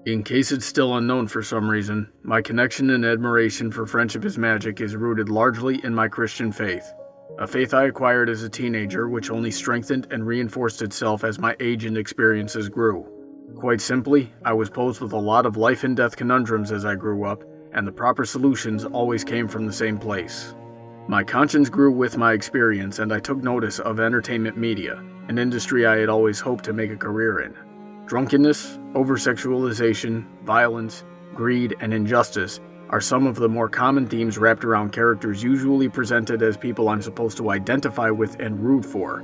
In case it's still unknown for some reason, my connection and admiration for Friendship is Magic is rooted largely in my Christian faith. A faith I acquired as a teenager which only strengthened and reinforced itself as my age and experiences grew. Quite simply, I was posed with a lot of life and death conundrums as I grew up, and the proper solutions always came from the same place. My conscience grew with my experience, and I took notice of entertainment media, an industry I had always hoped to make a career in. Drunkenness, over-sexualization, violence, greed, and injustice are some of the more common themes wrapped around characters usually presented as people I'm supposed to identify with and root for,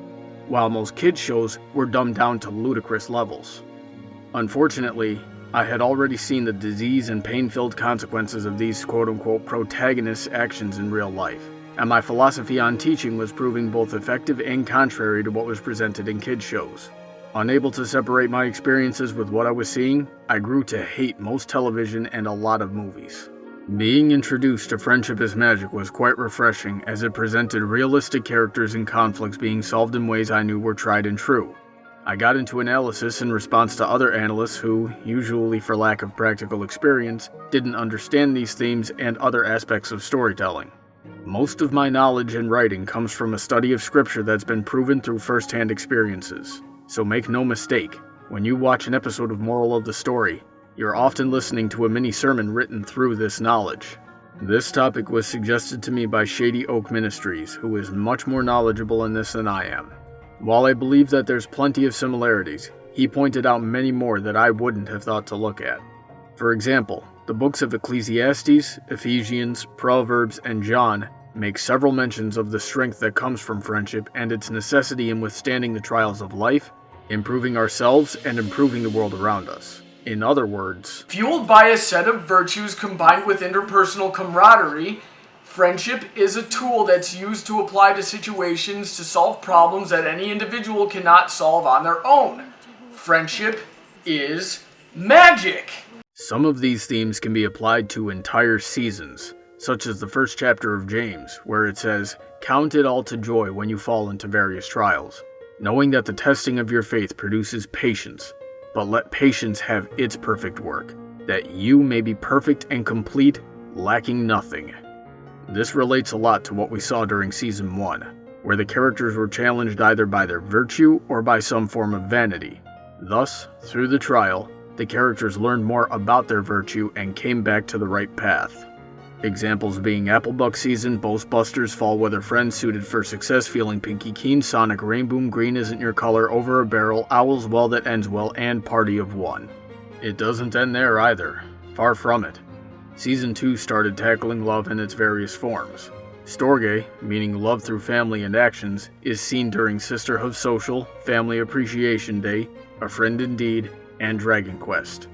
while most kids' shows were dumbed down to ludicrous levels. Unfortunately, I had already seen the disease and pain-filled consequences of these quote-unquote protagonists' actions in real life, and my philosophy on teaching was proving both effective and contrary to what was presented in kids' shows. Unable to separate my experiences with what I was seeing, I grew to hate most television and a lot of movies. Being introduced to Friendship is Magic was quite refreshing, as it presented realistic characters and conflicts being solved in ways I knew were tried and true. I got into analysis in response to other analysts who, usually for lack of practical experience, didn't understand these themes and other aspects of storytelling. Most of my knowledge and writing comes from a study of scripture that's been proven through first-hand experiences. So make no mistake, when you watch an episode of Moral of the Story, you're often listening to a mini-sermon written through this knowledge. This topic was suggested to me by Shady Oak Ministries, who is much more knowledgeable in this than I am. While I believe that there's plenty of similarities, he pointed out many more that I wouldn't have thought to look at. For example, the books of Ecclesiastes, Ephesians, Proverbs, and John make several mentions of the strength that comes from friendship and its necessity in withstanding the trials of life, improving ourselves, and improving the world around us. In other words, fueled by a set of virtues combined with interpersonal camaraderie, friendship is a tool that's used to apply to situations to solve problems that any individual cannot solve on their own. Friendship is magic! Some of these themes can be applied to entire seasons, such as the first chapter of James, where it says, "Count it all to joy when you fall into various trials, knowing that the testing of your faith produces patience, but let patience have its perfect work, that you may be perfect and complete, lacking nothing." This relates a lot to what we saw during Season 1, where the characters were challenged either by their virtue or by some form of vanity. Thus, through the trial, the characters learned more about their virtue and came back to the right path. Examples being Applebuck Season, Ghostbusters, Fall Weather Friends, Suited for Success, Feeling Pinky Keen, Sonic Rainboom, Green Isn't Your Color, Over a Barrel, Owl's Well That Ends Well, and Party of One. It doesn't end there either. Far from it. Season 2 started tackling love in its various forms. Storge, meaning love through family and actions, is seen during Sisterhood Social, Family Appreciation Day, A Friend Indeed, and Dragon Quest.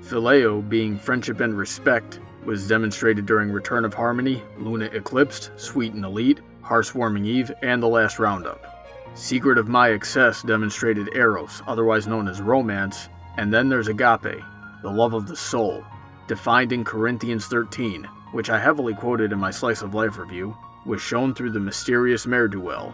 Phileo, being friendship and respect, was demonstrated during Return of Harmony, Luna Eclipsed, Sweet and Elite, Hearthwarming Eve, and The Last Roundup. Secret of My Excess demonstrated Eros, otherwise known as romance, and then there's Agape, the love of the soul, defined in Corinthians 13, which I heavily quoted in my Slice of Life review, was shown through the mysterious Mare-Duel.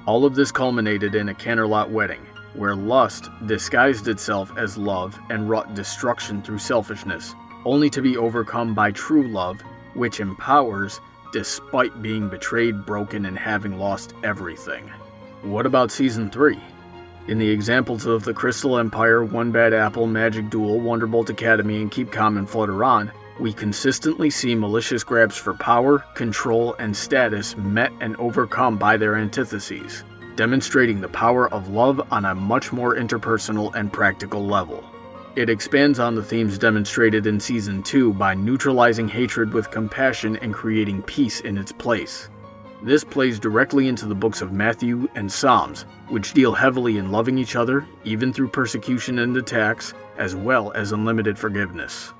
All of this culminated in a Canterlot wedding, where lust disguised itself as love and wrought destruction through selfishness, only to be overcome by true love, which empowers despite being betrayed, broken, and having lost everything. What about Season 3? In the examples of the Crystal Empire, One Bad Apple, Magic Duel, Wonderbolt Academy, and Keep Calm and Flutter On, we consistently see malicious grabs for power, control, and status met and overcome by their antitheses, demonstrating the power of love on a much more interpersonal and practical level. It expands on the themes demonstrated in Season 2 by neutralizing hatred with compassion and creating peace in its place. This plays directly into the books of Matthew and Psalms, which deal heavily in loving each other, even through persecution and attacks, as well as unlimited forgiveness.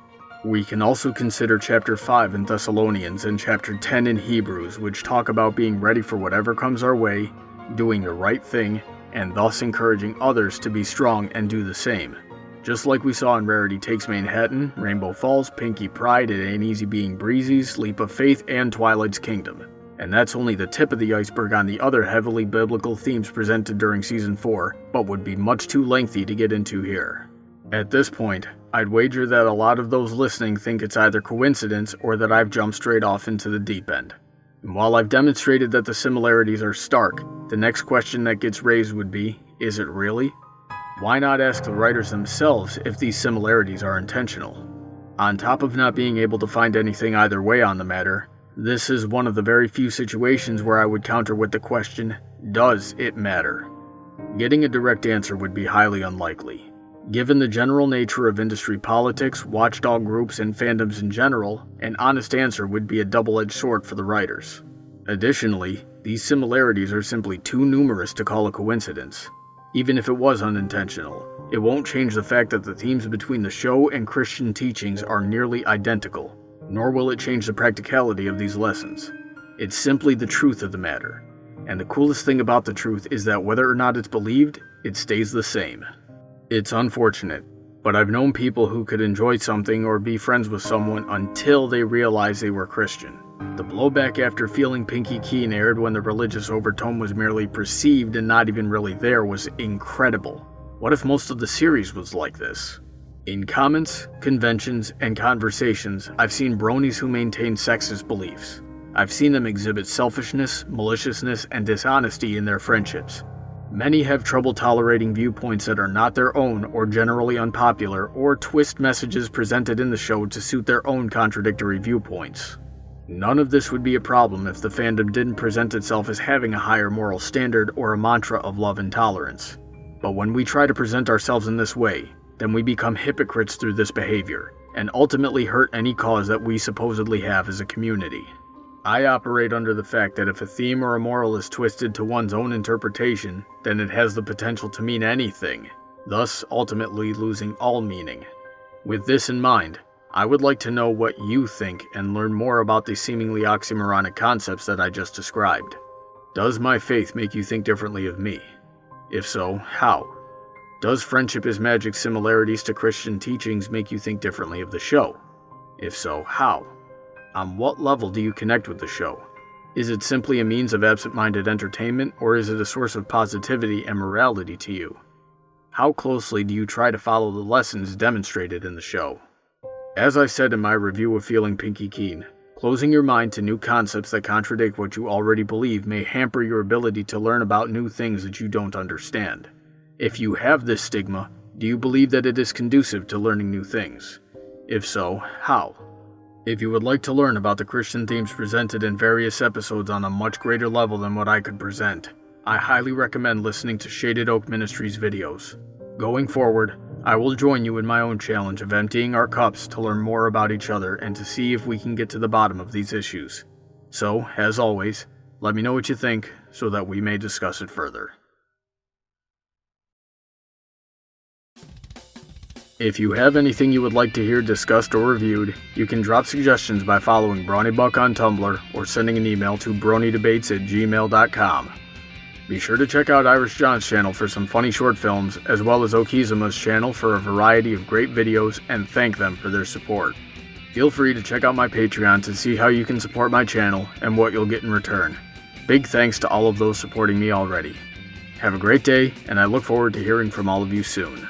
We can also consider Chapter 5 in Thessalonians and Chapter 10 in Hebrews, which talk about being ready for whatever comes our way, doing the right thing, and thus encouraging others to be strong and do the same. Just like we saw in Rarity Takes Manhattan, Rainbow Falls, Pinky Pride, It Ain't Easy Being Breezy, Leap of Faith, and Twilight's Kingdom. And that's only the tip of the iceberg on the other heavily biblical themes presented during Season 4, but would be much too lengthy to get into here. At this point, I'd wager that a lot of those listening think it's either coincidence or that I've jumped straight off into the deep end. And while I've demonstrated that the similarities are stark, the next question that gets raised would be, is it really? Why not ask the writers themselves if these similarities are intentional? On top of not being able to find anything either way on the matter, this is one of the very few situations where I would counter with the question, does it matter? Getting a direct answer would be highly unlikely. Given the general nature of industry politics, watchdog groups, and fandoms in general, an honest answer would be a double-edged sword for the writers. Additionally, these similarities are simply too numerous to call a coincidence. Even if it was unintentional, it won't change the fact that the themes between the show and Christian teachings are nearly identical, nor will it change the practicality of these lessons. It's simply the truth of the matter. And the coolest thing about the truth is that whether or not it's believed, it stays the same. It's unfortunate, but I've known people who could enjoy something or be friends with someone until they realized they were Christian. The blowback after Feeling Pinky Keen aired when the religious overtone was merely perceived and not even really there was incredible. What if most of the series was like this? In comments, conventions, and conversations, I've seen bronies who maintain sexist beliefs. I've seen them exhibit selfishness, maliciousness, and dishonesty in their friendships. Many have trouble tolerating viewpoints that are not their own or generally unpopular, or twist messages presented in the show to suit their own contradictory viewpoints. None of this would be a problem if the fandom didn't present itself as having a higher moral standard or a mantra of love and tolerance. But when we try to present ourselves in this way, then we become hypocrites through this behavior, and ultimately hurt any cause that we supposedly have as a community. I operate under the fact that if a theme or a moral is twisted to one's own interpretation, then it has the potential to mean anything, thus ultimately losing all meaning. With this in mind, I would like to know what you think and learn more about the seemingly oxymoronic concepts that I just described. Does my faith make you think differently of me? If so, how? Does Friendship is Magic's similarities to Christian teachings make you think differently of the show? If so, how? On what level do you connect with the show? Is it simply a means of absent-minded entertainment, or is it a source of positivity and morality to you? How closely do you try to follow the lessons demonstrated in the show? As I said in my review of Feeling Pinky Keen, closing your mind to new concepts that contradict what you already believe may hamper your ability to learn about new things that you don't understand. If you have this stigma, do you believe that it is conducive to learning new things? If so, how? If you would like to learn about the Christian themes presented in various episodes on a much greater level than what I could present, I highly recommend listening to Shaded Oak Ministries videos. Going forward, I will join you in my own challenge of emptying our cups to learn more about each other and to see if we can get to the bottom of these issues. So, as always, let me know what you think so that we may discuss it further. If you have anything you would like to hear discussed or reviewed, you can drop suggestions by following Bronybuck on Tumblr or sending an email to bronydebates@gmail.com. Be sure to check out Irish John's channel for some funny short films, as well as Okizuma's channel for a variety of great videos, and thank them for their support. Feel free to check out my Patreon to see how you can support my channel and what you'll get in return. Big thanks to all of those supporting me already. Have a great day, and I look forward to hearing from all of you soon.